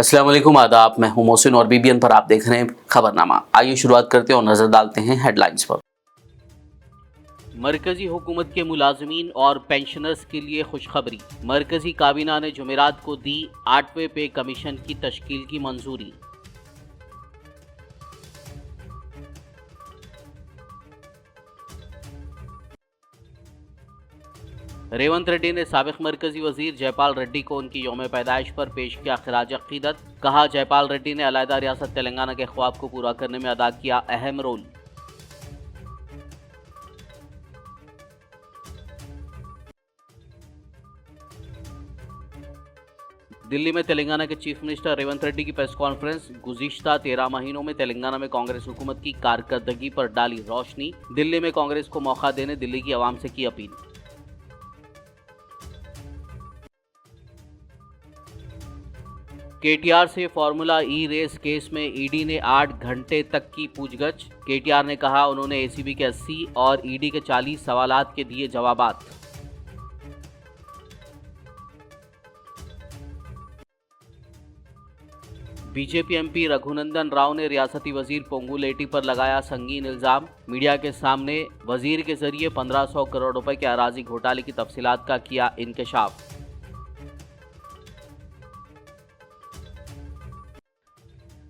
अस्सलाम वालेकुम, आदाब। मैं हूं मोहसिन और बीबीएन पर आप देख रहे हैं खबरनामा। आइए शुरुआत करते हैं और नजर डालते हैं हेडलाइंस पर। मरकजी हुकूमत के मुलाजमीन और पेंशनर्स के लिए खुशखबरी। मरकजी काबीना ने जुमेरात को दी 8वें पे कमीशन की तश्कील की मंजूरी। रेवंत रेड्डी ने साबिक मरकजी वजीर जयपाल रेड्डी को उनकी यौम पैदाइश पर पेश किया खिराज अकीदत। कहा, जयपाल रेड्डी ने अलहदा रियासत तेलंगाना के ख्वाब को पूरा करने में अदा किया अहम रोल। दिल्ली में तेलंगाना के चीफ मिनिस्टर रेवंत रेड्डी की प्रेस कॉन्फ्रेंस। गुज़िश्ता 13 महीनों में तेलंगाना में कांग्रेस हुकूमत की कारकर्दगी पर डाली रोशनी। दिल्ली में कांग्रेस को मौका देने दिल्ली की आवाम से की अपील। केटीआर से फार्मूला ई रेस केस में ईडी ने 8 घंटे तक की पूछगछ। केटीआर ने कहा, उन्होंने एसीबी के 80 और ईडी के 40 सवालात के दिए जवाबात। बीजेपी एमपी रघुनंदन राव ने रियासती वजीर पोंगुलेटी पर लगाया संगीन इल्जाम। मीडिया के सामने वजीर के जरिए 1500 करोड़ रुपए के अराजी घोटाले की तफसीलात का किया इंकशाफ।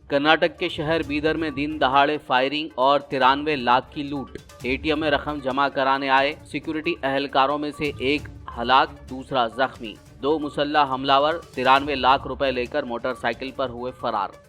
कर्नाटक के शहर बीदर में दिन दहाड़े फायरिंग और 93 लाख की लूट। एटीएम में रकम जमा कराने आए सिक्योरिटी अहलकारों में से एक हलाक, दूसरा जख्मी। 2 मुसल्लह हमलावर 93 लाख रुपए लेकर मोटरसाइकिल पर हुए फरार।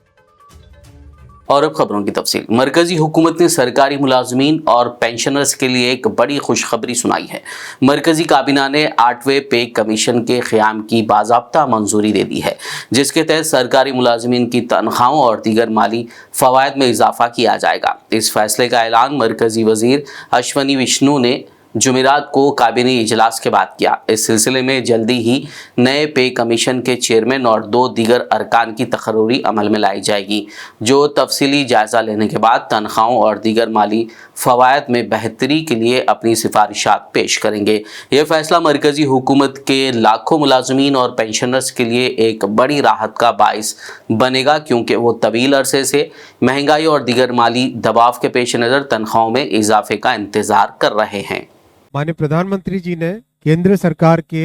और अब खबरों की तफसील। मरकजी हुकूमत ने सरकारी मुलाजमीन और पेंशनर्स के लिए एक बड़ी खुशखबरी सुनाई है। मरकजी काबीना ने 8वें पे कमीशन के क़याम की बाज़ाब्ता मंजूरी दे दी है, जिसके तहत सरकारी मुलाजमीन की तनख्वाहों और दीगर माली फ़वाइद में इजाफा किया जाएगा। इस फैसले का ऐलान मरकजी वज़ीर अश्वनी विष्णु ने जुमेरात को काबीनी इजलास के बाद किया। इस सिलसिले में जल्दी ही नए पे कमीशन के चेयरमैन और 2 दीगर अरकान की तकर्री अमल में लाई जाएगी, जो तफसीली जायज़ा लेने के बाद तनख्वाहों और दीगर माली फ़वाइद में बेहतरी के लिए अपनी सिफारिशात पेश करेंगे। यह फैसला मरकजी हुकूमत के लाखों मुलाजमीन और पेंशनर्स के लिए एक बड़ी राहत का बाइस बनेगा, क्योंकि वो तवील अरसे से महंगाई और दीगर माली दबाव के पेश नज़र तनख्वाहों में इजाफे का इंतज़ार कर रहे हैं। माननीय प्रधानमंत्री जी ने केंद्र सरकार के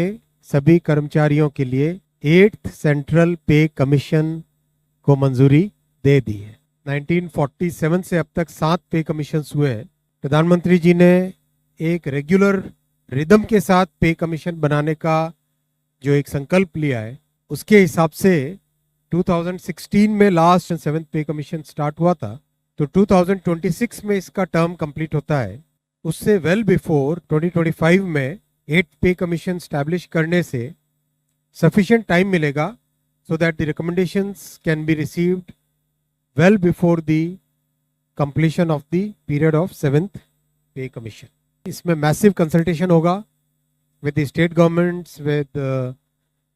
सभी कर्मचारियों के लिए 8th सेंट्रल पे कमीशन को मंजूरी दे दी है। 1947 से अब तक 7 पे कमीशन हुए हैं। प्रधानमंत्री जी ने एक रेगुलर रिदम के साथ पे कमीशन बनाने का जो एक संकल्प लिया है, उसके हिसाब से 2016 में लास्ट 7th पे कमीशन स्टार्ट हुआ था, तो 2026 में इसका टर्म कंप्लीट होता है। उससे वेल बिफोर 2025 में 8th पे कमीशन स्टैब्लिश करने से सफिशिएंट टाइम मिलेगा, so that the recommendations can be received well before the completion of the period of 7th पे कमीशन। इसमें मैसिव कंसल्टेशन होगा with the state governments, with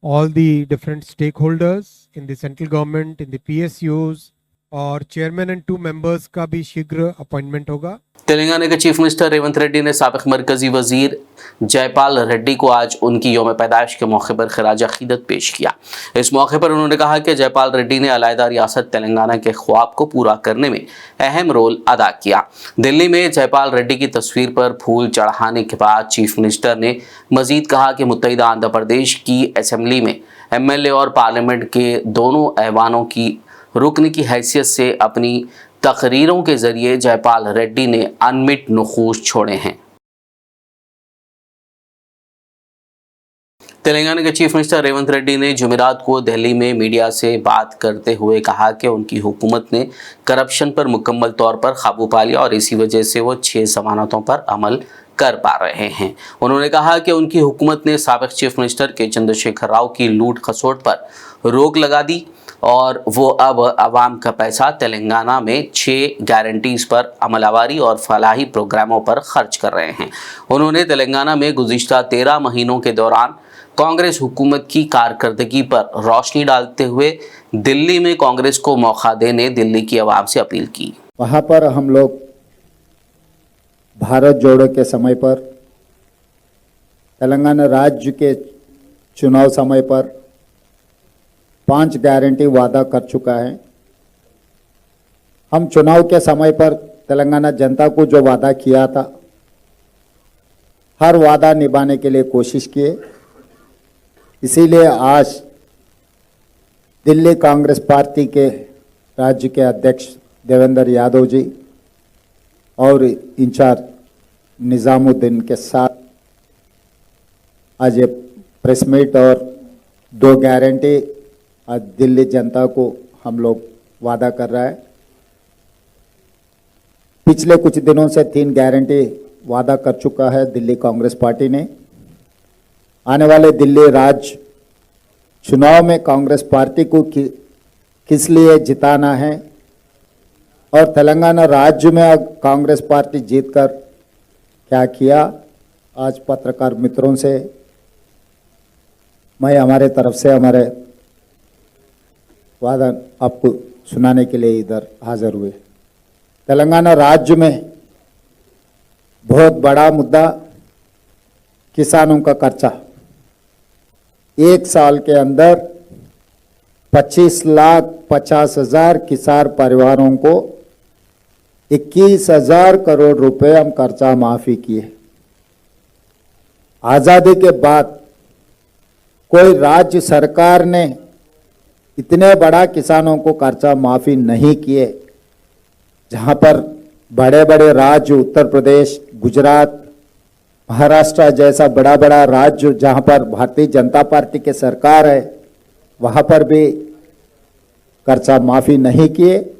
all the different stakeholders in the central government, in the PSUs, और chairman and 2 members का भी शीघ्र appointment होगा। तेलंगाना के chief minister Revanth Reddy ने साबिक मरकजी वजीर जयपाल रेड्डी को आज उनकी यौम पैदाइश के मौके पर खिराज अकीदत पेश किया। इस मौके पर उन्होंने कहा कि जयपाल रेड्डी ने अलहदा रियासत तेलंगाना के ख्वाब को पूरा करने में अहम रोल अदा किया। दिल्ली में जयपाल रेड्डी की तस्वीर पर फूल चढ़ाने के बाद चीफ मिनिस्टर ने मजीद कहा कि मुत्तहिदा आंध्र प्रदेश की असेंबली में MLA और पार्लियामेंट के दोनों ऐवानों की रुकन की हैसियत से अपनी तकरीरों के जरिए जयपाल रेड्डी ने अनमिट नुखूश छोड़े हैं। तेलंगाना के चीफ मिनिस्टर रेवंत रेड्डी ने जुमेरात को दिल्ली में मीडिया से बात करते हुए कहा कि उनकी हुकूमत ने करप्शन पर मुकम्मल तौर पर काबू पा लिया और इसी वजह से वो 6 ज़मानतों पर अमल कर पा रहे हैं। उन्होंने कहा कि उनकी हुकूमत ने साबिक चीफ मिनिस्टर के चंद्रशेखर राव की लूट खसोट पर रोक लगा दी और वो अब आवाम का पैसा तेलंगाना में 6 गारंटीज़ पर अमलावरी और फलाही प्रोग्रामों पर खर्च कर रहे हैं। उन्होंने तेलंगाना में गुज़िश्ता 13 महीनों के दौरान कांग्रेस हुकूमत की कारकर्दगी पर रोशनी डालते हुए दिल्ली में कांग्रेस को मौका देने दिल्ली की आवाम से अपील की। वहाँ पर हम लोग भारत जोड़ो के समय पर, तेलंगाना राज्य के चुनाव समय पर 5 गारंटी वादा कर चुका है। हम चुनाव के समय पर तेलंगाना जनता को जो वादा किया था, हर वादा निभाने के लिए कोशिश किए। इसीलिए आज दिल्ली कांग्रेस पार्टी के राज्य के अध्यक्ष देवेंद्र यादव जी और इंचार्ज निजामुद्दीन के साथ आज ये प्रेस मीट और 2 गारंटी आज दिल्ली जनता को हम लोग वादा कर रहा है। पिछले कुछ दिनों से 3 गारंटी वादा कर चुका है दिल्ली कांग्रेस पार्टी ने। आने वाले दिल्ली राज्य चुनाव में कांग्रेस पार्टी को किस लिए जिताना है और तेलंगाना राज्य में कांग्रेस पार्टी जीतकर क्या किया, आज पत्रकार मित्रों से मैं हमारे तरफ से हमारे वादा आपको सुनाने के लिए इधर हाजिर हुए। तेलंगाना राज्य में बहुत बड़ा मुद्दा किसानों का कर्जा। 1 साल के अंदर 25,50,000 किसान परिवारों को 21,000 करोड़ रुपए हम कर्जा माफी किए। आजादी के बाद कोई राज्य सरकार ने इतने बड़ा किसानों को कर्जा माफी नहीं किए। जहां पर बड़े बड़े राज्य उत्तर प्रदेश, गुजरात, महाराष्ट्र जैसा बड़ा बड़ा राज्य जहां पर भारतीय जनता पार्टी की सरकार है, वहां पर भी कर्जा माफी नहीं किए।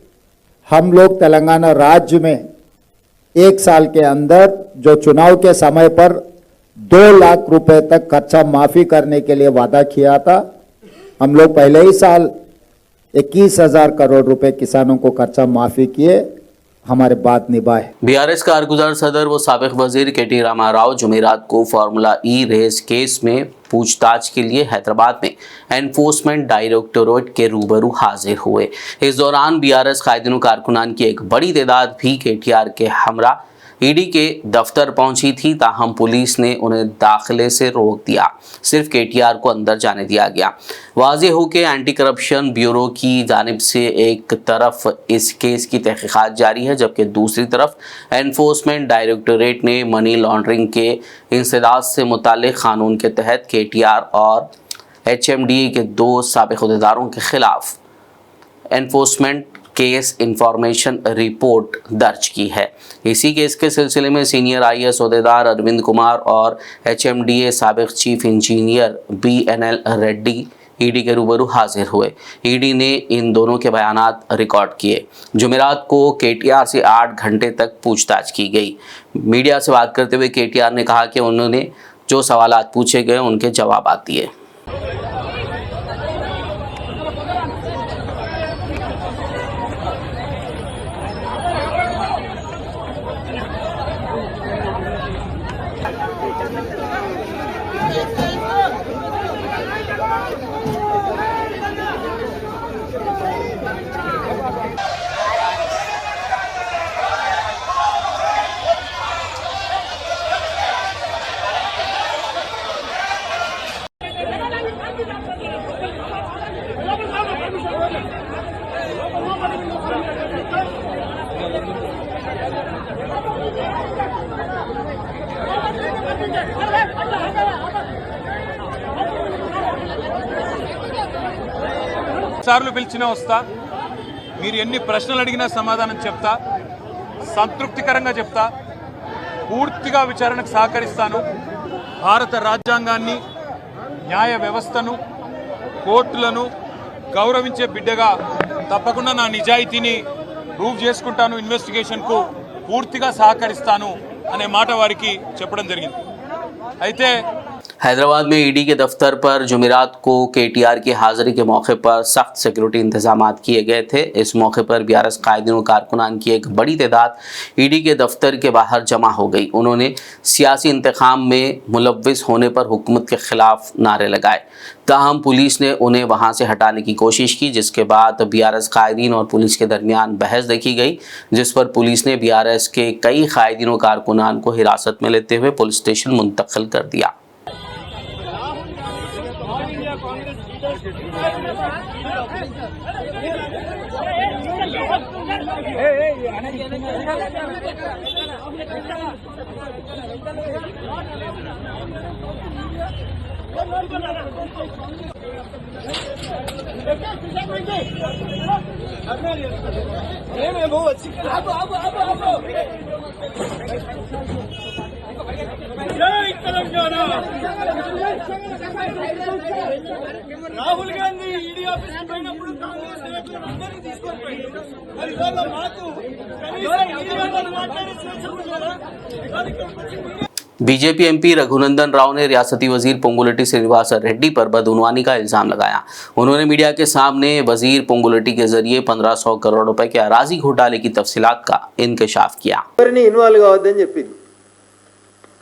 हम लोग तेलंगाना राज्य में 1 साल के अंदर जो चुनाव के समय पर 2 लाख रुपए तक कर्जा माफी करने के लिए वादा किया था, हम लोग पहले ही साल 21,000 करोड़ रुपए किसानों को कर्जा माफी किए, हमारे बात निभाए। बीआरएस कारगुजार सदर व साबिक वजीर केटी रामाराव जुमेरात को फार्मूला ई रेस केस में पूछताछ के लिए हैदराबाद में एनफोर्समेंट डायरेक्टोरेट के रूबरू हाजिर हुए। इस दौरान बीआरएस कायदीन कारकुनान की एक बड़ी तादाद भी केटीआर के हमरा ईडी के दफ्तर पहुंची थी, ताहम पुलिस ने उन्हें दाखिले से रोक दिया। सिर्फ केटीआर को अंदर जाने दिया गया। वाज़ेह हो के एंटी करप्शन ब्यूरो की जानिब से एक तरफ इस केस की तहकीकात जारी है, जबकि दूसरी तरफ एनफोर्समेंट डायरेक्टोरेट ने मनी लॉन्ड्रिंग के इंसदाद से मुताल्लिक कानून के तहत केटीआर और HMDA के 2 साबिक अहदेदारों के खिलाफ एनफोर्समेंट केस इंफॉर्मेशन रिपोर्ट दर्ज की है। इसी केस के सिलसिले में सीनियर IAS अहदेदार अरविंद कुमार और HMDA साबिक chief engineer BNL Reddy ED के रूबरू हाजिर हुए। ईडी ने इन दोनों के बयानात रिकॉर्ड किए। जुमेरात को केटीआर से 8 घंटे तक पूछताछ की गई। मीडिया से बात करते हुए केटीआर ने कहा कि उन्होंने जो सवालात पूछे गए उनके जवाब दिए। సార్లు పిలిచినా వస్తా, మీరు ఎన్ని ప్రశ్నలు అడిగినా సమాధానం చెప్తా, సంతృప్తికరంగా చెప్తా, పూర్తిగా విచారణకు సహకరిస్తాను। భారత రాజ్యాంగాన్ని, న్యాయ వ్యవస్థను, కోర్టులను గౌరవించే బిడ్డగా తప్పకుండా నా నిజాయితీని ప్రూవ్ చేసుకుంటాను, ఇన్వెస్టిగేషన్కు పూర్తిగా సహకరిస్తాను అనే మాట వారికి చెప్పడం జరిగింది। అయితే हैदराबाद में ईडी के दफ्तर पर जुमेरात को केटीआर की हाजिरी के मौके पर सख्त सिक्योरिटी इंतजामात किए गए थे। इस मौके पर बीआरएस कायदीन और कारकुनान की एक बड़ी तादाद ईडी के दफ्तर के बाहर जमा हो गई। उन्होंने सियासी इंतकाम में मुलव्विस होने पर हुकूमत के खिलाफ नारे लगाए। ताहम पुलिस ने उन्हें वहां से हटाने की कोशिश की, जिसके बाद बीआरएस कायदीन और पुलिस के दरमियान बहस देखी गई, जिस पर पुलिस ने बीआरएस के कई कायदीन और कारकुनान को हिरासत में लेते हुए पुलिस स्टेशन मुंतकिल कर दिया। రాహుల్ గాంధీ ఈడీ ఆఫీస్ పోయినప్పుడు కాంగ్రెస్ నాయకులు అందరినీ తీసుకొని పోయింది. మరి ఇవాళ మాకు కనీసం ఈడీ వాళ్ళని మాట్లాడే స్వేచ్ఛ ఉంటుందా? ఇవాళ ఇక్కడికి వచ్చి media BJP MP Raghunandan Rao ने रियासती वजीर पोंगुलेटी श्रीनिवास रेड्डी पर बदउनवानी का इल्जाम लगाया। उन्होंने मीडिया के सामने वजीर पोंगुलेटी के जरिए 1500 करोड़ रुपए के अराजी घोटाले की तफसीलात का इंकशाफ किया। ఎవరిని ఇన్వాల్వ్ కావద్దని చెప్పింది।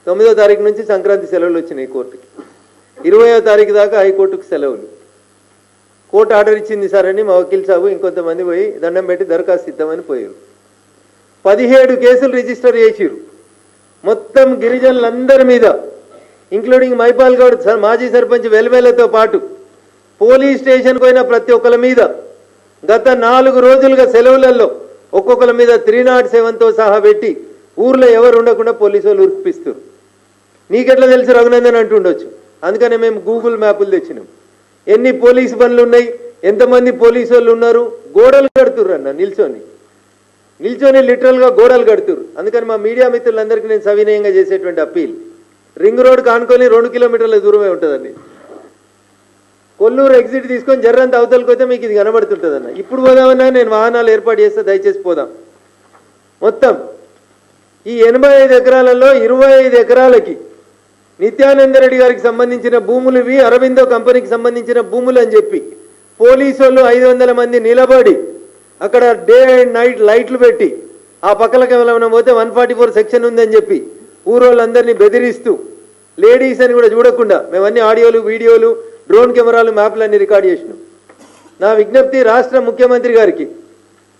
9వ తారీఖు నుంచి సంక్రాంతి సెలవులు వచ్చినాయి కోర్టుకి, 20వ తారీఖు దాకా హైకోర్టుకు సెలవులు। కోర్టు ఆర్డర్ ఇచ్చింది సార్ అని మా వకీల్ సాబు ఇంకొంతమంది పోయి దండం పెట్టి దరఖాస్తు ఇద్దామని పోయారు। 17 కేసులు రిజిస్టర్ చేసిరు మొత్తం గిరిజనులందరి మీద, ఇంక్లూడింగ్ మైపాల్ గౌడ్ మాజీ సర్పంచ్ వెల్వేలతో పాటు పోలీస్ స్టేషన్కి పోయిన ప్రతి ఒక్కరి మీద గత 4 రోజులుగా సెలవులలో ఒక్కొక్కరి మీద 307తో సహా పెట్టి ఊర్లో ఎవరు ఉండకుండా పోలీసు వాళ్ళు ఉరిపిస్తారు। నీకెట్లా తెలుసు రఘునందన్ అంటుండొచ్చు, అందుకనే మేము గూగుల్ మ్యాపులు తెచ్చినాం। ఎన్ని పోలీసు బండ్లు ఉన్నాయి, ఎంతమంది పోలీసు వాళ్ళు ఉన్నారు, గోడలు కడుతుర్రు అన్న నిల్చొని లిటరల్గా గోడలు కడుతురు। అందుకని మా మీడియా మిత్రులందరికీ నేను సవినయంగా చేసేటువంటి అప్పీల్, రింగ్ రోడ్ కానుకొని 2 కిలోమీటర్ల దూరమే ఉంటుందండి। కొల్లూరు ఎగ్జిట్ తీసుకొని జర్రంత అవతలకి పోతే మీకు ఇది కనబడుతుంటుంది అన్న। ఇప్పుడు పోదామన్నా నేను వాహనాలు ఏర్పాటు చేస్తే దయచేసి పోదాం। మొత్తం ఈ 85 ఎకరాలలో 25 ఎకరాలకి నిత్యానందరెడ్డి గారికి సంబంధించిన భూములు ఇవి, అరవిందో కంపెనీకి సంబంధించిన భూములు అని చెప్పి పోలీసు వాళ్ళు 500 మంది నిలబడి అక్కడ డే అండ్ నైట్ లైట్లు పెట్టి ఆ పక్కలకి ఏమైనా పోతే 144 సెక్షన్ ఉందని చెప్పి ఊరోళ్ళందరినీ బెదిరిస్తూ లేడీస్ అని కూడా చూడకుండా మేమన్నీ ఆడియోలు, వీడియోలు, డ్రోన్ కెమెరాలు, మ్యాప్లు అన్ని రికార్డ్ చేసినాం। నా విజ్ఞప్తి రాష్ట్ర ముఖ్యమంత్రి గారికి,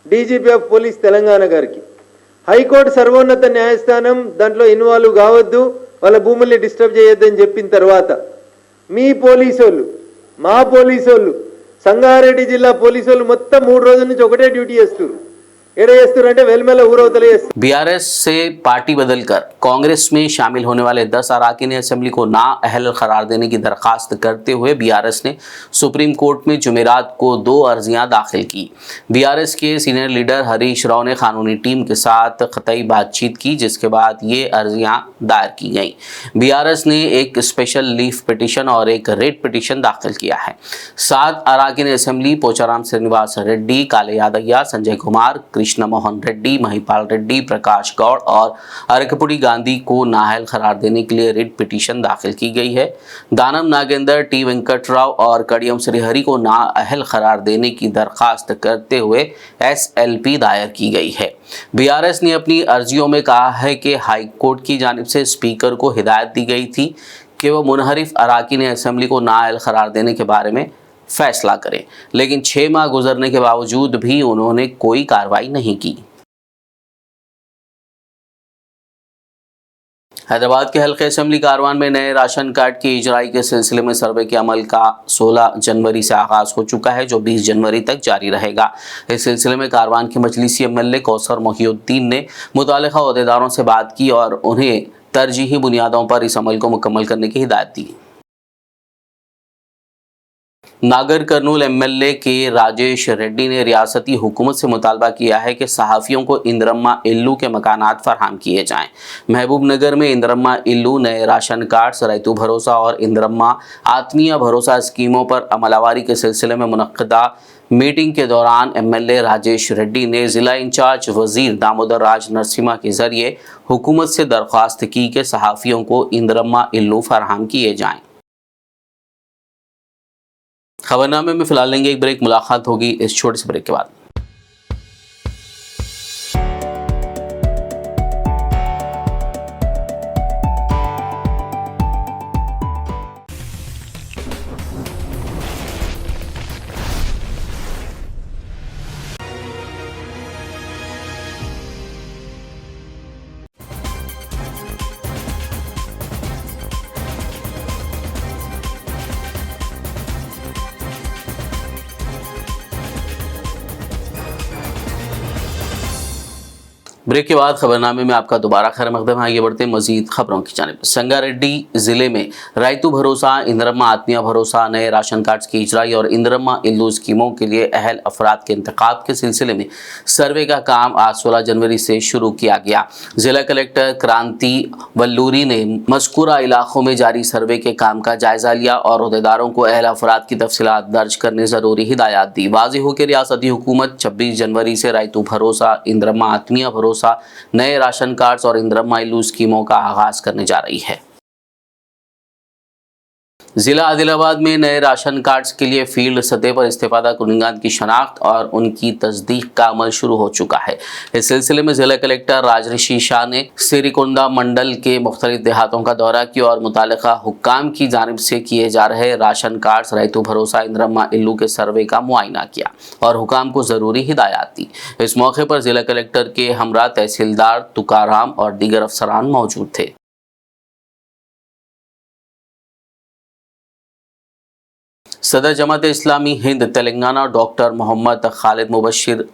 డీజీపీ ఆఫ్ పోలీస్ తెలంగాణ గారికి, హైకోర్టు సర్వోన్నత న్యాయస్థానం దాంట్లో ఇన్వాల్వ్ కావద్దు, వాళ్ళ భూముల్ని డిస్టర్బ్ చేయొద్దని చెప్పిన తర్వాత మీ పోలీసోళ్ళు, మా పోలీసోళ్ళు, సంగారెడ్డి జిల్లా పోలీసులు మొత్తం 3 రోజుల నుంచి ఒకటే డ్యూటీ చేస్తారు। एड़े చేస్తారంటే వెల్మెల ఊరవతలే చేస్తారు। बीआरएस से पार्टी बदलकर कांग्रेस में शामिल होने वाले 10 अराकीन असेंबली को नाअहल करार देने की दरखास्त करते हुए बीआरएस ने सुप्रीम कोर्ट में जुमेरात को 2 अर्जियां दाखिल की। बीआरएस के सीनियर लीडर हरीश राव ने कानूनी टीम के साथ कतई बातचीत की, जिसके बाद ये अर्जियां दायर की गई। बीआरएस ने एक स्पेशल लीफ पिटीशन और एक रेट पिटीशन दाखिल किया है। 7 अराकीन असेंबली पोचाराम श्रीनिवास रेड्डी, काले यादయ్య, संजय कुमार, कृष्ण मोहन रेड्डी, महिपाल रेड्डी, प्रकाश गौड़ और अरकपुड़ी गांधी को नाअहल करार देने के लिए रिट पिटीशन दाखिल की गई है। दानम नागेंद्र, टी वेंकटराव और कड़ियम श्रीहरि को नाअहल करार देने की दरखास्त करते हुए एसएलपी दायर की गई है। बीआरएस ने अपनी अर्जियों में कहा है कि हाई कोर्ट की जानिब से स्पीकर को हिदायत दी गई थी कि वह मुनहरिफ अराकीन असेंबली को नाअहल करार देने के बारे में फैसला करें, लेकिन 6 माह गुजरने के बावजूद भी उन्होंने कोई कार्रवाई नहीं की। हैदराबाद के हल्के असेंबली कारवान में नए राशन कार्ड की इजराई के सिलसिले में सर्वे के अमल का 16 जनवरी से आगाज हो चुका है, जो 20 जनवरी तक जारी रहेगा। इस सिलसिले में कारवान के मजलिसी एमएलए कौसर मोहिउद्दीन ने मुतालिका अहदेदारों से बात की और उन्हें तरजीही बुनियादों पर इस अमल को मुकम्मल करने की हिदायत दी। नागर कर्नूल एमएलए के राजेश रेड्डी ने रियासती हुकूमत से मुतालबा किया है कि सहाफ़ियों को इंद्रम्मा इल्लू के मकानात फराहम किए जाएं। महबूब नगर में इंद्रम्मा इल्लू, नए राशन कार्ड, रैतू भरोसा और इंद्रम्मा आत्मीय भरोसा स्कीमों पर अमलावरी के सिलसिले में मुनक्किदा मीटिंग के दौरान एमएलए राजेश रेड्डी ने जिला इंचार्ज वजीर दामोदर राज नरसिम्हा के जरिए हुकूमत से दरख्वास्त की कि सहाफ़ियों को इंद्रम्मा इल्लू फराहम किए जाएं। खबरनामे में फिलहाल लेंगे एक ब्रेक, मुलाकात होगी इस छोटे से ब्रेक के बाद। ब्रेक के बाद खबरनामे में आपका दोबारा खैर मकदम है। आगे बढ़ते हैं मजीद खबरों की जानिब। संगारेड्डी जिले में रायतू भरोसा, इंदिरम्मा आत्मीय भरोसा नए राशन कार्ड की इजराई और इंदिरम्मा इल्लू स्कीमों के लिए अहल अफराद के इंतखाब के सिलसिले में सर्वे का काम आज 16 जनवरी से शुरू किया गया। जिला कलेक्टर क्रांति वल्लूरी ने मज़कूरा इलाकों में जारी सर्वे के काम का जायजा लिया और अहदेदारों को अहल अफराद की तफसीलात दर्ज करने ज़रूरी हिदायत दी। वाज़ेह हो कि रियासती हुकूमत 26 जनवरी से रायतू भरोसा, इंदिरम्मा आत्मीय भरोसा, नए राशन कार्ड्स और इंदिरम्मा इल्लू स्कीमों का आगाज करने जा रही है। जिला आदिलाबाद में नए राशन कार्ड्स के लिए फील्ड सतह पर इस्तेफादा कुनिंगान की शनाख्त और उनकी तस्दीक का अमल शुरू हो चुका है। इस सिलसिले में जिला कलेक्टर राजऋषि शाह ने सिरिकुंडा मंडल के मुख्तलिफ देहातों का दौरा किया और मुतालिका हुक्काम की जानिब से किए जा रहे राशन कार्ड्स, रायतू भरोसा, इंदिरम्मा इल्लू के सर्वे का मुआयना किया और हुक्काम को ज़रूरी हिदायत दी। इस मौके पर जिला कलेक्टर के हमरा तहसीलदार तुकाराम और दीगर अफसरान मौजूद थे। सदर जमात इस्लामी हिंद तेलंगाना डॉक्टर मोहम्मद खालिद मुबशिर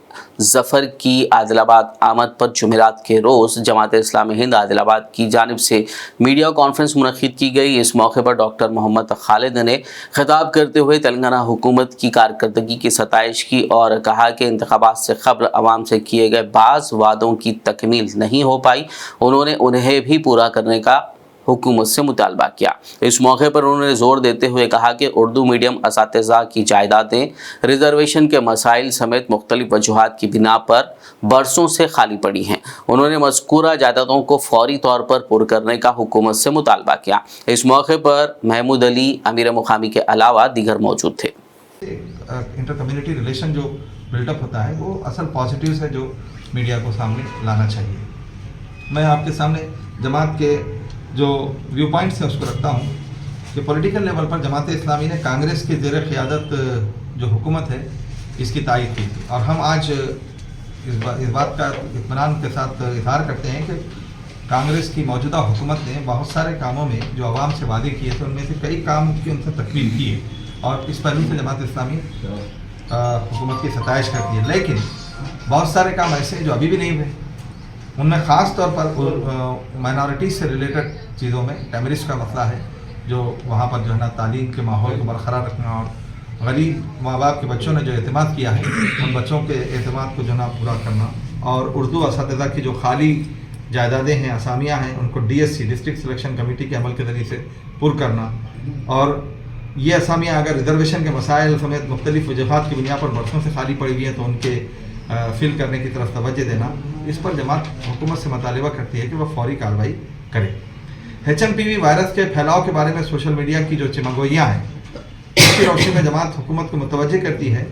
जफ़र की आदिलाबाद आमद पर जुमेरात के रोज़ जमात इस्लामी हिंद आदिलाबाद की जानिब से मीडिया कॉन्फ्रेंस मुनक़िद की गई। इस मौके पर डॉक्टर मोहम्मद खालिद ने खिताब करते हुए तेलंगाना हुकूमत की कारकर्दगी की सताइश की और कहा कि इंतखाबात से क़ब्ल अवाम से किए गए बाज़ वादों की तकमील नहीं हो पाई। उन्होंने उन्हें भी पूरा करने का हुकूमत से मुतालबा किया। इस मौके पर उन्होंने जोर देते हुए कहा कि उर्दू मीडियम असातिज़ा की जायदादें, रिजर्वेशन के मसाइल समेत मुख्तलिफ वजूहात की बिना पर बरसों से खाली पड़ी हैं। उन्होंने मज़कूरा जायदादों को फौरी तौर पर पुर करने का हुकूमत से मुतालबा किया। इस मौके पर महमूद अली अमीर मुकामी के अलावा दीगर मौजूद थे। इंटर कम्युनिटी रिलेशन जो बिल्डअप होता है वो असल पॉजिटिव्स है जो मीडिया को सामने लाना चाहिए। मैं आपके सामने जमात के जो व्यू पॉइंट्स हैं उसको रखता हूँ कि पॉलिटिकल लेवल पर जमात इस्लामी ने कांग्रेस के ज़ेर क़ियादत जो हुकूमत है इसकी तायद की थी और हम आज इस बात का इत्मीनान के साथ इज़हार करते हैं कि कांग्रेस की मौजूदा हुकूमत ने बहुत सारे कामों में जो आवाम से वादे किए थे उनमें से कई काम की उनसे तकमील की है और इस पहलू से जमात इस्लामी हुकूमत की सताइश करती है। लेकिन बहुत सारे काम ऐसे जो अभी भी नहीं हुए, उनमें ख़ास तौर पर माइनॉरिटीज़ से रिलेटेड चीज़ों में टैमरिस्ट का मसला है जो वहाँ पर जो है ना तालीम के माहौल को बरकरार रखना और गरीब माँ बाप के बच्चों ने जो एतमाद किया है उन बच्चों के एतमाद को जो है ना पूरा करना और उर्दू असातिज़ा की जो खाली जायदादें हैं, असामियाँ हैं, उनको DSC डिस्ट्रिक्ट सिलेक्शन कमेटी के अमल के ज़रिए से पुर करना और ये असामियाँ अगर रिजर्वेशन के मसाइल समेत मुख्तलिफ वजूहात की बुनियाद पर बरसों से खाली पड़ी हुई हैं तो उनके फिल करने की तरफ तवज्जो देना, इस पर जमात हुकूमत से मुतालिबा करती है कि वह फौरी कार्रवाई करे। HMPV वायरस के फैलाव के बारे में सोशल मीडिया की जो चिमगोइयाँ हैं उसकी रोशनी में जमात हुकूमत को मुतवज्जो करती है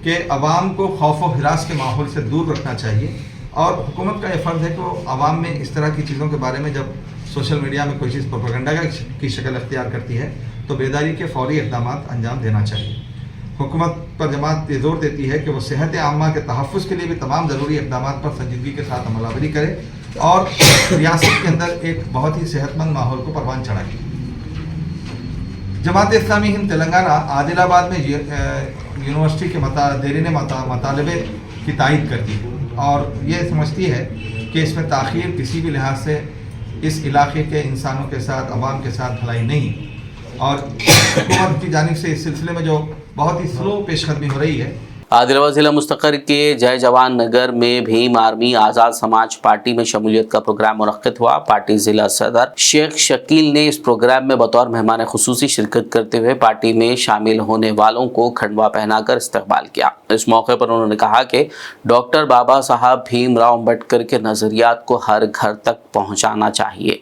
कि अवाम को खौफ व हिरास के माहौल से दूर रखना चाहिए और हुकूमत का यह फ़र्ज़ है कि वो अवाम में इस तरह की चीज़ों के बारे में जब सोशल मीडिया में कोई चीज़ प्रोपेगेंडा की शक्ल अख्तियार करती है तो बेदारी के फौरी इक़दाम अंजाम देना चाहिए। हुकूमत पर जमात ये जोर देती है कि वो सेहत आम्मा के तहफ़्फ़ुज़ के लिए भी तमाम ज़रूरी इक़दाम पर संजीदगी के साथ अमलावरी करे और रियासत के अंदर एक बहुत ही सेहतमंद माहौल को परवान चढ़ाए। जमात इस्लामी हिंद तेलंगाना आदिलाबाद में यूनिवर्सिटी के देरीन मतालबे की तायद करती है और ये समझती है कि इसमें ताख़ीर किसी भी लिहाज से इस इलाके के इंसानों के साथ, अवाम के साथ भलाई नहीं और हुकूमत की जानिब से इस सिलसिले में जो बहुत ही स्लो पेशकदमी हो रही है। आदिलाबाद जिला मुस्तक़र के जय जवान नगर में भीम आर्मी आज़ाद समाज पार्टी में शमूलियत का प्रोग्राम मुनक़्क़िद हुआ। पार्टी ज़िला सदर शेख शकील ने इस प्रोग्राम में बतौर मेहमान खुसूसी शिरकत करते हुए पार्टी में शामिल होने वालों को खंडवा पहनाकर इस्तकबाल किया। इस मौके पर उन्होंने कहा कि डॉक्टर बाबा साहब भीमराव अम्बेडकर के नज़रियात को हर घर तक पहुँचाना चाहिए।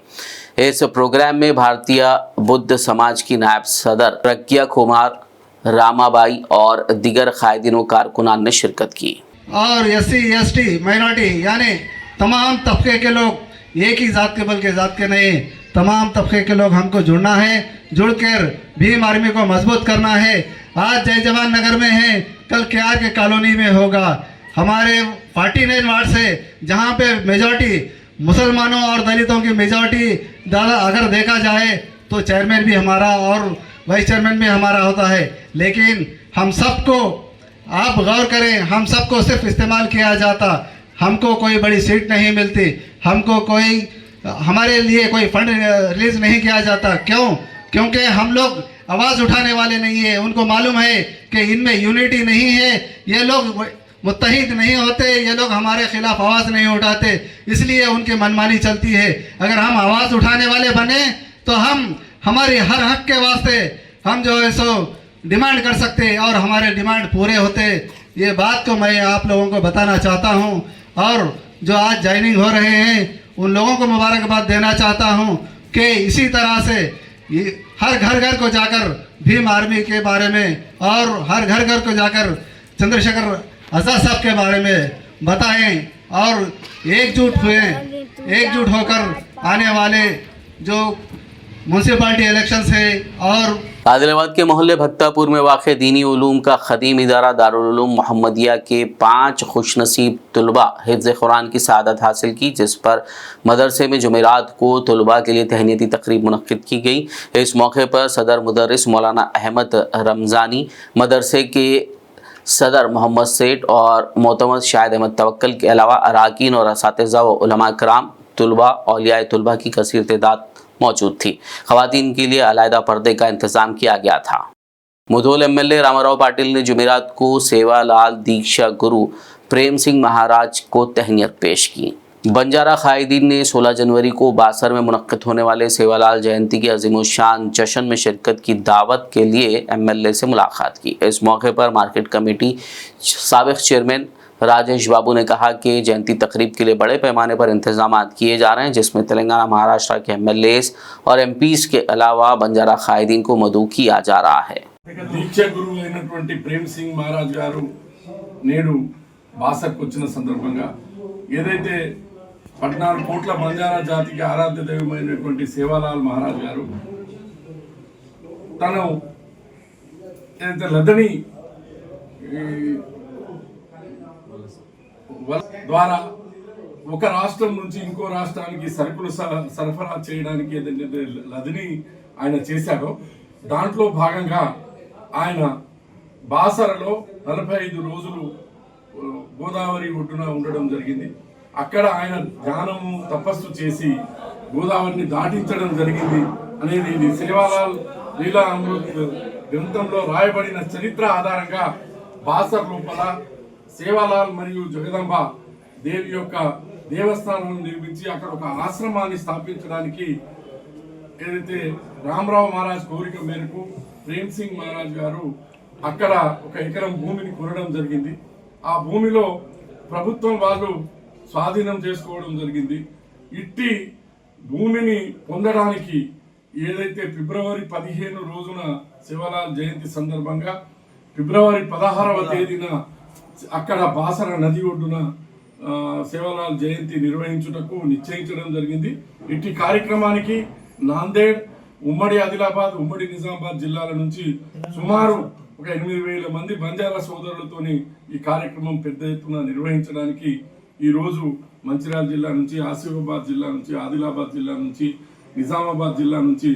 इस प्रोग्राम में भारतीय बुद्ध समाज की नायब सदर प्रज्ञा कुमार रामाबाई और दीगर कायदीन व कारकुनान ने शिरकत की। और SC ST माइनॉरिटी यानी तमाम तबके के लोग, एक ही ज़ात के बल्कि ज़ात के नहीं, तमाम तबके के लोग हमको जुड़ना है, जुड़कर भीम आर्मी को मजबूत करना है। आज जय जवान नगर में है, कल KR के कॉलोनी में होगा। हमारे 49 वार्ड से जहाँ पे मेजॉरिटी मुसलमानों और दलितों की मेजॉरिटी अगर देखा जाए तो चेयरमैन भी हमारा और वाइस चेयरमैन भी हमारा होता है, लेकिन हम सबको आप गौर करें, हम सबको सिर्फ इस्तेमाल किया जाता। हमको कोई बड़ी सीट नहीं मिलती, हमको कोई हमारे लिए कोई फंड रिलीज नहीं किया जाता। क्यों? क्योंकि हम लोग आवाज़ उठाने वाले नहीं है। उनको मालूम है कि इनमें यूनिटी नहीं है, ये लोग मुत्तहिद नहीं होते, ये लोग हमारे खिलाफ आवाज़ नहीं उठाते, इसलिए उनकी मनमानी चलती है। अगर हम आवाज़ उठाने वाले बने तो हम हमारी हर हक के वास्ते हम जो है सो डिमांड कर सकते और हमारे डिमांड पूरे होते। ये बात को मैं आप लोगों को बताना चाहता हूँ। और जो आज ज्वाइनिंग हो रहे हैं उन लोगों को मुबारकबाद देना चाहता हूँ कि इसी तरह से ये हर घर घर को जाकर भीम आर्मी के बारे में और हर घर घर को जाकर चंद्रशेखर आज़ाद साहब के बारे में बताएं और एकजुट होकर आने वाले जो म्यूनसिपालिटी इलेक्शंस है और आदिलाबाद के मोहल्ले भक्तापुर में वाक़ दीनी उलूम का खदीम इदारा दारुल उलूम मोहम्मदिया के 5 खुशनसीब तलबा हिफ्ज़ कुरान की सआदत हासिल की, जिस पर मदरसे में जुमेरात को तलबा के लिए तहनीती तकरीब मुनक्किद की गई। इस मौके पर सदर मुदर्रिस मौलाना अहमद रमज़ानी, मदरसे के सदर मोहम्मद सेठ और मोतमद शाहिद अहमद तवक्कल के अलावा अराकीन और असातिज़ा व उलमा कराम, तलबा औलिया तलबा की कसीर तादाद मौजूद थी। ख़वातीन के लिए अलहदा पर्दे का इंतज़ाम किया गया था। मुधोल एमएलए रामाराव पाटिल ने जुमेरात को सेवालाल दीक्षा गुरु प्रेम सिंह महाराज को तहनीत पेश की। बंजारा कायदीन ने 16 जनवरी को बासर में मुनक्किद होने वाले सेवालाल जयंती के अज़ीमुश्शान जश्न में शिरकत की दावत के लिए एमएलए से मुलाकात की। इस मौके पर मार्केट कमेटी साबिक़ चेयरमैन राजेश बाबू ने कहा कि जयंती तकरीब के लिए बड़े पैमाने पर इंतजाम किए जा रहे हैं, जिसमें तेलंगाना, महाराष्ट्र के एमएलएस और एमपीस के अलावा बंजारा कायदीन को मदऊ किया जा रहा है। దీక్ష గురువు అయినటువంటి ప్రేమ్ సింగ్ మహారాజ్ గారు నేడు బాసర్కు వచ్చిన సందర్భంగా ఏదైతే 14 కోట్ల బంజారా జాతికి ఆరాధ్య దైవమైనటువంటి సేవాలాల్ మహారాజ్ గారు తను ఏదైతే లదని ద్వారా ఒక రాష్ట్రం నుంచి ఇంకో రాష్ట్రానికి సరుకులు సరఫరా చేయడానికి ఏదైతే లదని ఆయన చేశాడో దాంట్లో భాగంగా ఆయన బాసరలో 45 రోజులు గోదావరి ఒడ్డున ఉండడం జరిగింది. అక్కడ ఆయన ధ్యానము తపస్సు చేసి గోదావరిని దాటించడం జరిగింది అనేది ఇది సేవాలాల్ లీలా అమృత్ గ్రంథంలో రాయబడిన చరిత్ర ఆధారంగా బాసర్ లోపల సేవాలాల్ మరియు జగదంబ దేవి యొక్క దేవస్థానాన్ని నిర్మించి అక్కడ ఒక ఆశ్రమాన్ని స్థాపించడానికి ఏదైతే రామరావు మహారాజ్ కోరిక మేరకు ప్రేమ్ సింగ్ మహారాజ్ గారు అక్కడ 1 ఎకరం భూమిని కొనడం జరిగింది. ఆ భూమిలో ప్రభుత్వం వాళ్ళు స్వాధీనం చేసుకోవడం జరిగింది. ఇట్టి భూమిని పొందడానికి ఏదైతే ఫిబ్రవరి 15 రోజున సేవాలాల్ జయంతి సందర్భంగా ఫిబ్రవరి 16వ తేదీన అక్కడ బాసర నది ఒడ్డున సేవాలాల్ జయంతి నిర్వహించుటకు నిశ్చయించడం జరిగింది. ఇట్టి కార్యక్రమానికి నాందేడ్, ఉమ్మడి ఆదిలాబాద్, ఉమ్మడి నిజామాబాద్ జిల్లాల నుంచి సుమారు 8,000 మంది బంజారా సోదరులతోని ఈ కార్యక్రమం పెద్ద ఎత్తున నిర్వహించడానికి ఈరోజు మంచిర్యాల జిల్లా నుంచి, ఆసిఫాబాద్ జిల్లా నుంచి, ఆదిలాబాద్ జిల్లా నుంచి, నిజామాబాద్ జిల్లా నుంచి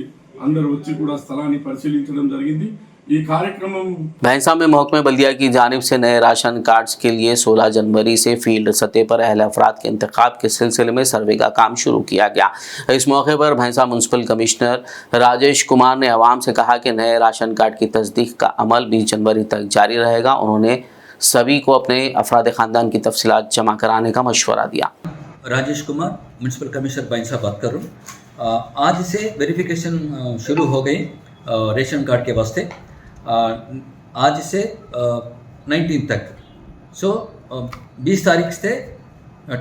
అందరూ వచ్చి కూడా స్థలాన్ని పరిశీలించడం జరిగింది. ఈ కార్యక్రమం भैंसा में महकमे बल्दिया की जानिब से नए राशन कार्ड्स के लिए 16 जनवरी से फील्ड सतह पर अहल अफराद के इंतखाब के सिलसिले में सर्वे का काम शुरू किया गया। इस मौके पर भैंसा म्यूनसिपल कमिश्नर राजेश कुमार ने आवाम से कहा कि नए राशन कार्ड की तस्दीक का अमल 20 जनवरी तक जारी रहेगा। उन्होंने सभी को अपने अफराद ख़ानदान की तफसीलात जमा कराने का मशवरा दिया। राजेश कुमार, म्यूनसिपल कमिश्नर भैंसा बात कर रहा हूँ। आज से वेरिफिकेशन शुरू हो गई रेशन कार्ड के वास्ते, आज से 19 तक। सो 20 तारीख से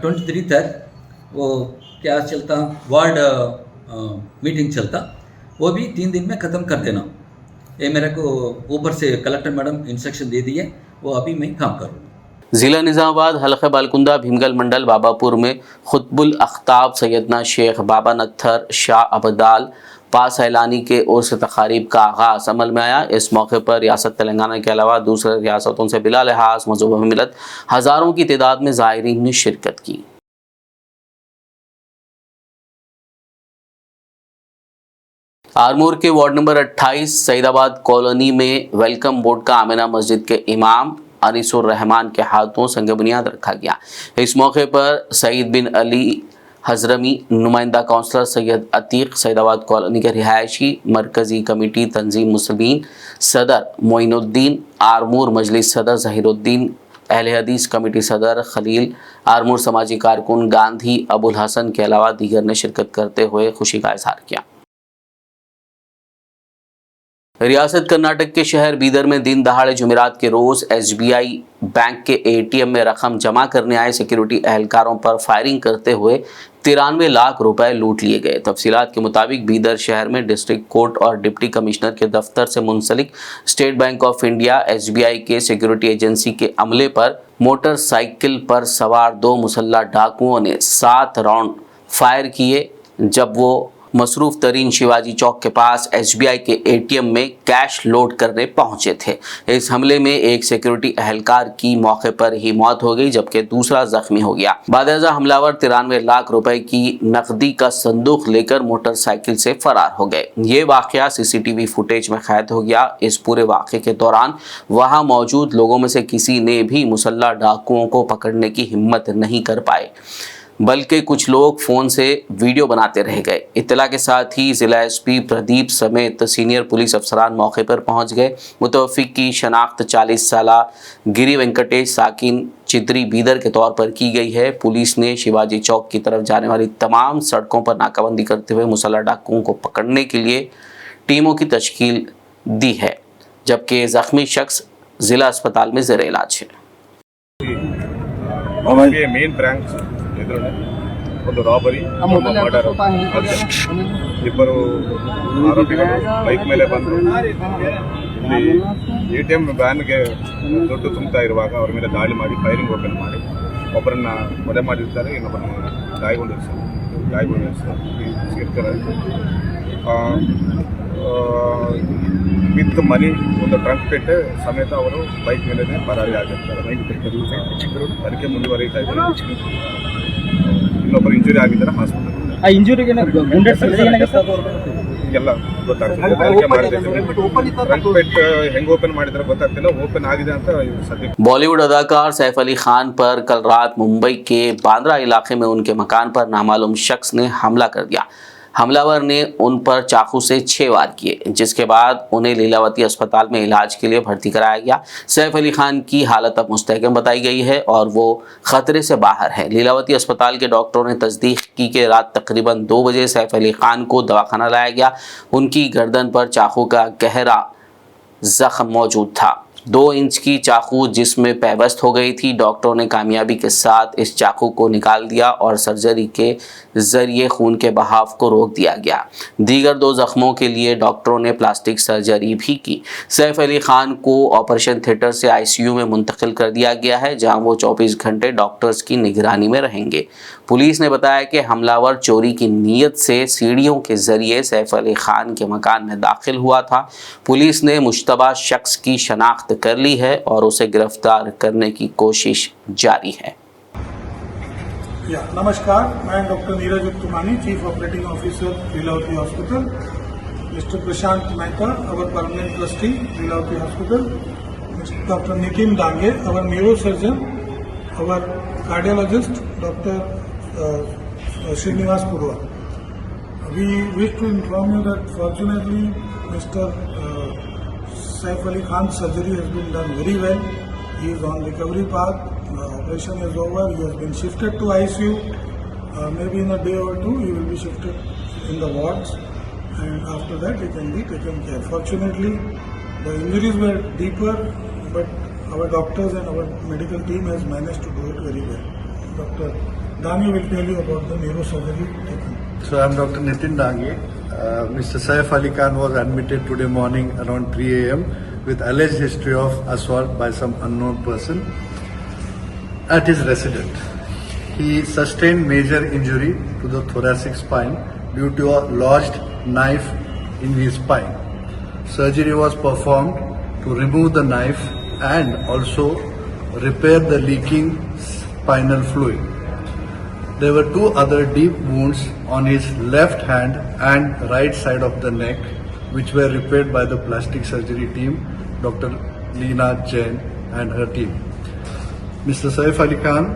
23 तक वो क्या चलता, वार्ड मीटिंग चलता, वो भी 3 दिन में ख़त्म कर देना। ये मेरे को ऊपर से कलेक्टर मैडम इंस्ट्रक्शन दे दी है, वो अभी मैं काम करूँ। ज़िला निज़ामाबाद हल्क़े बालकुंदा भीमगल मंडल बाबापुर में खुतबुल अख्ताब सैयदना शेख बाबा नत्थर शाह अबदाल पास ऐलानी के उर्स तकारीब का आगाज़ अमल में आया। इस मौके पर रियासत तेलंगाना के अलावा दूसरे रियासतों से बिला लिहाज मज़हब मिलत हज़ारों की तादाद में ज़ायरीन ने शिरकत की। आरमूर के वार्ड नंबर 28 सईदाबाद कॉलोनी में वेलकम बोर्ड का आमिना मस्जिद के इमाम अनीसुर रहमान के हाथों संग बुनियाद रखा गया। इस मौके पर सईद बिन अली हजरमी, नुमाइंदा काउंसलर सैयद अतीक, सैदाबाद कॉलोनी के रिहायशी, मरकजी कमेटी तंजीम मुस्लिमीन सदर मोइनुद्दीन, आरमूर मजलिस सदर जहीरुद्दीन, अहले हदीस कमेटी सदर खलील, आरमूर समाजी कारकुन गांधी अबुल हसन के अलावा दीगर ने शिरकत करते हुए खुशी का इजहार किया। रियासत कर्नाटक के शहर बीदर में दिन दहाड़े जुमेरात के रोज SBI बैंक के ATM में रकम जमा करने आए सिक्योरिटी एहलकारों पर फायरिंग करते हुए 93 लाख रुपए लूट लिए गए। तफसीलात के मुताबिक बीदर शहर में डिस्ट्रिक्ट कोर्ट और डिप्टी कमिश्नर के दफ्तर से मुंसलिक State Bank of India SBI के सिक्योरिटी एजेंसी के अमले पर मोटरसाइकिल पर सवार 2 मुसल्लह डाकुओं ने 7 राउंड फायर किए जब वो मसरूफ तरीन शिवाजी चौक के पास SBI के ATM में कैश लोड करने पहुंचे थे। इस हमले में एक सिक्योरिटी एहलकार की मौके पर ही मौत हो गई जबकि दूसरा जख्मी हो गया। बादशाह हमलावर 93 लाख रुपए की नकदी का संदूक लेकर मोटरसाइकिल से फरार हो गए। ये वाकया CCTV फुटेज में कैद हो गया। इस पूरे वाक़े के दौरान वहां मौजूद लोगों में से किसी ने भी मुसल्लह डाकुओं को पकड़ने की हिम्मत नहीं कर पाए, बल्कि कुछ लोग फ़ोन से वीडियो बनाते रह गए। इत्तला के साथ ही ज़िला SP प्रदीप समेत सीनियर पुलिस अफसरान मौके पर पहुंच गए। मुतवफ़्फ़िक़ की शनाख्त 40 साला गिरी वेंकटेश साकिन चित्री बीदर के तौर पर की गई है। पुलिस ने शिवाजी चौक की तरफ जाने वाली तमाम सड़कों पर नाकाबंदी करते हुए मुसल्लह डाकुओं को पकड़ने के लिए टीमों की तश्कील दी है, जबकि ज़ख्मी शख्स ज़िला अस्पताल में ज़ेर इलाज है। ಮೇನ್ ಬ್ರಾಂಚ್ ಎದುರುಗಡೆ ಒಂದು ರಾಬರಿ ಮರ್ಡರ್ ಇಬ್ಬರು ಆರೋಪಿಗಳು ಬೈಕ್ ಮೇಲೆ ಬಂದು ಇಲ್ಲಿ ATM ವ್ಯಾನ್ಗೆ ದುಡ್ಡು ತುಂಬುತ್ತಾ ಇರುವಾಗ ಅವರ ಮೇಲೆ ದಾಳಿ ಮಾಡಿ ಫೈರಿಂಗ್ ಓಪನ್ ಮಾಡಿ ಒಬ್ಬರನ್ನ ಕೊಲೆ ಮಾಡಿರ್ತಾರೆ, ಇನ್ನೊಬ್ಬರನ್ನ ಗಾಯಗೊಂಡಿರ್ತಾರೆ ವಿತ್ ಮನಿ ಒಂದು ಟ್ರಂಕ್ ಪೇಟೆ ಸಮೇತ ಅವರು ಬೈಕ್ ಮೇಲೆ ಪರಾರಿ ಆಗಿರ್ತಾರೆ। ತನಿಖೆ ಮುಂದುವರಿತಾ ಇದೆ। ಇನ್ನೊಬ್ಬರು ಇಂಜುರಿ ಆಗಿದ್ದಾರೆ ಹಾಸ್ಪಿಟಲ್। ಎಲ್ಲ ಗೊತ್ತಾಗ್ತದೆ, ತನಿಖೆ ಮಾಡ್ತಿದ್ದೀವಿ। ಟ್ರಂಕ್ ಪೇಟ್ ಹೆಂಗ್ ಓಪನ್ ಮಾಡಿದ್ರೆ ಗೊತ್ತಾಗ್ತಿಲ್ಲ, ಓಪನ್ ಆಗಿದೆ ಅಂತ सत्य। बॉलीवुड अदाकार सैफ अली खान पर कल रात मुंबई के बांद्रा इलाके में उनके मकान पर नामालूम शख्स ने हमला कर दिया। हमलावर ने उन पर चाकू से 6 वार किए, जिसके बाद उन्हें लीलावती अस्पताल में इलाज के लिए भर्ती कराया गया। सैफ अली खान की हालत अब मुस्तहकम बताई गई है और वो खतरे से बाहर है। लीलावती अस्पताल के डॉक्टरों ने तस्दीक की कि रात तकरीबन 2 बजे सैफ अली खान को दवाखाना लाया गया। उनकी गर्दन पर चाकू का गहरा जख्म मौजूद था। 2 इंच की चाकू जिसमें पैबस्त हो गई थी। डॉक्टरों ने कामयाबी के साथ इस चाकू को निकाल दिया और सर्जरी के जरिए खून के बहाव को रोक दिया गया। दीगर 2 जख्मों के लिए डॉक्टरों ने प्लास्टिक सर्जरी भी की। सैफ अली खान को ऑपरेशन थिएटर से ICU में मुंतकिल कर दिया गया है, जहां वो 24 घंटे डॉक्टर्स की निगरानी में रहेंगे। पुलिस ने बताया कि हमलावर चोरी की नीयत से सीढ़ियों के जरिए सैफ अली खान के मकान में दाखिल हुआ था। पुलिस ने मुश्तबा शख्स की शनाख्त कर ली है और उसे गिरफ्तार करने की कोशिश जारी है। नमस्कार, मैं doctor Neeraj Uttamani, chief operating officer Lilavati hospital. Mister Prashant Mehta, our permanent trustee Lilavati hospital. Doctor Nitin Dange, our neurosurgeon. Our cardiologist doctor Srinivas Purwa. We wish to inform you that fortunately Mr. Saif Ali Khan's surgery has been done very well. He is on recovery path. The operation is over. He has been shifted to ICU. Maybe in a day or 2 he will be shifted in the wards, and after that he can be taken care. Fortunately, the injuries were deeper, but our doctors and our medical team has managed to do it very well. Dr. Dange will tell you about the neurosurgery taken. So I am Dr. Nitin Dange. Mr. Saif Ali Khan was admitted today morning around 3 a.m. with alleged history of assault by some unknown person at his residence. He sustained major injury to the thoracic spine due to a lodged knife in his spine. Surgery was performed to remove the knife and also repair the leaking spinal fluid. There were 2 other deep wounds on his left hand and right side of the neck, which were repaired by the plastic surgery team, Dr. Leena Jain and her team. Mr. Saif Ali Khan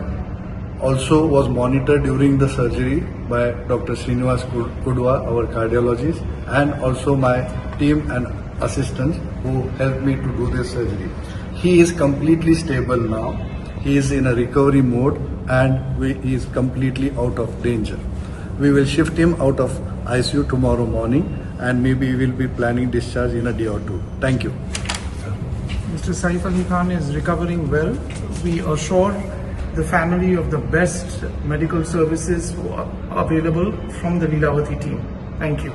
also was monitored during the surgery by Dr. Srinivas Kudwa, our cardiologist, and also my team and assistants who helped me to do this surgery. He is completely stable now. He is in a recovery mode and he is completely out of danger. We will shift him out of ICU tomorrow morning and maybe we will be planning discharge in a day or two. Thank you. Mr. Saif Ali Khan is recovering well. We assure the family of the best medical services available from the Leelavati team. Thank you.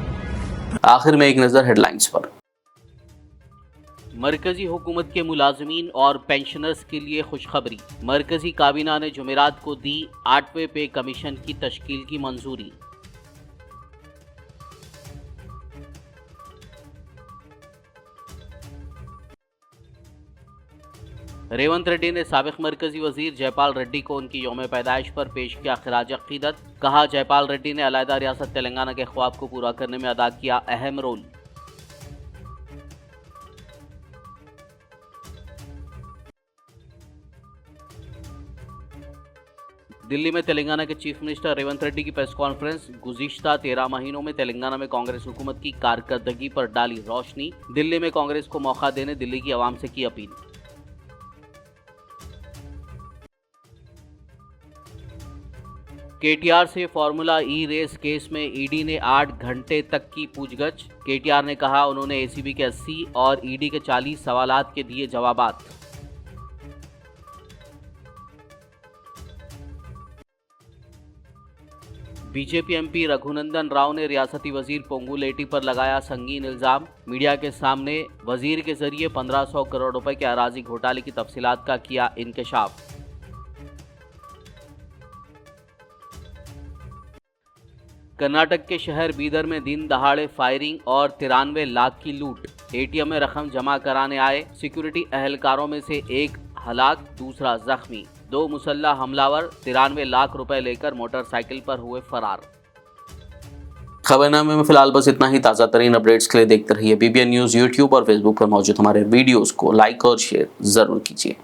आखिर में एक नज़र headlines पर। मरकजी हुकूमत के मुलाजमीन और pensioners के लिए खुशखबरी। मरकजी काबीना ने जुमेरात को दी 8वें पे कमीशन की तश्कील की मंजूरी। रेवंत रेड्डी ने साबिक मरकजी वजीर जयपाल रेड्डी को उनकी यौम पैदाइश पर पेश किया खिराज अकीदत। कहा, जयपाल रेड्डी ने अलहदा रियासत तेलंगाना के ख्वाब को पूरा करने में अदा किया अहम रोल। दिल्ली में तेलंगाना के चीफ मिनिस्टर रेवंत रेड्डी की प्रेस कॉन्फ्रेंस। गुज़िश्ता 13 महीनों में तेलंगाना में कांग्रेस हुकूमत की कारकर्दगी पर डाली रोशनी। दिल्ली में कांग्रेस को मौका देने दिल्ली की आवाम से की अपील। केटीआर से फार्मूला ई रेस केस में ईडी ने 8 घंटे तक की पूछगछ। केटीआर ने कहा, उन्होंने एसीबी के 80 और ईडी के 40 सवालात के दिए जवाबात। बीजेपी एमपी रघुनंदन राव ने रियासती वजीर पोंगुलेटी पर लगाया संगीन इल्जाम। मीडिया के सामने वजीर के जरिए 1500 करोड़ रुपए के अराजी घोटाले की तफसीलात का किया इंकशाफ। कर्नाटक के शहर बीदर में दिन दहाड़े फायरिंग और 93 लाख की लूट। एटीएम में रकम जमा कराने आए सिक्योरिटी अहलकारों में से एक हलाक, दूसरा जख्मी। 2 मुसल्ला हमलावर 93 लाख रुपए लेकर मोटरसाइकिल पर हुए फरार। खबरनामे में फिलहाल बस इतना ही। ताज़ा तरीन अपडेट्स के लिए देखते रहिए BBN न्यूज़ यूट्यूब और फेसबुक पर मौजूद हमारे वीडियोस को लाइक और शेयर ज़रूर कीजिए।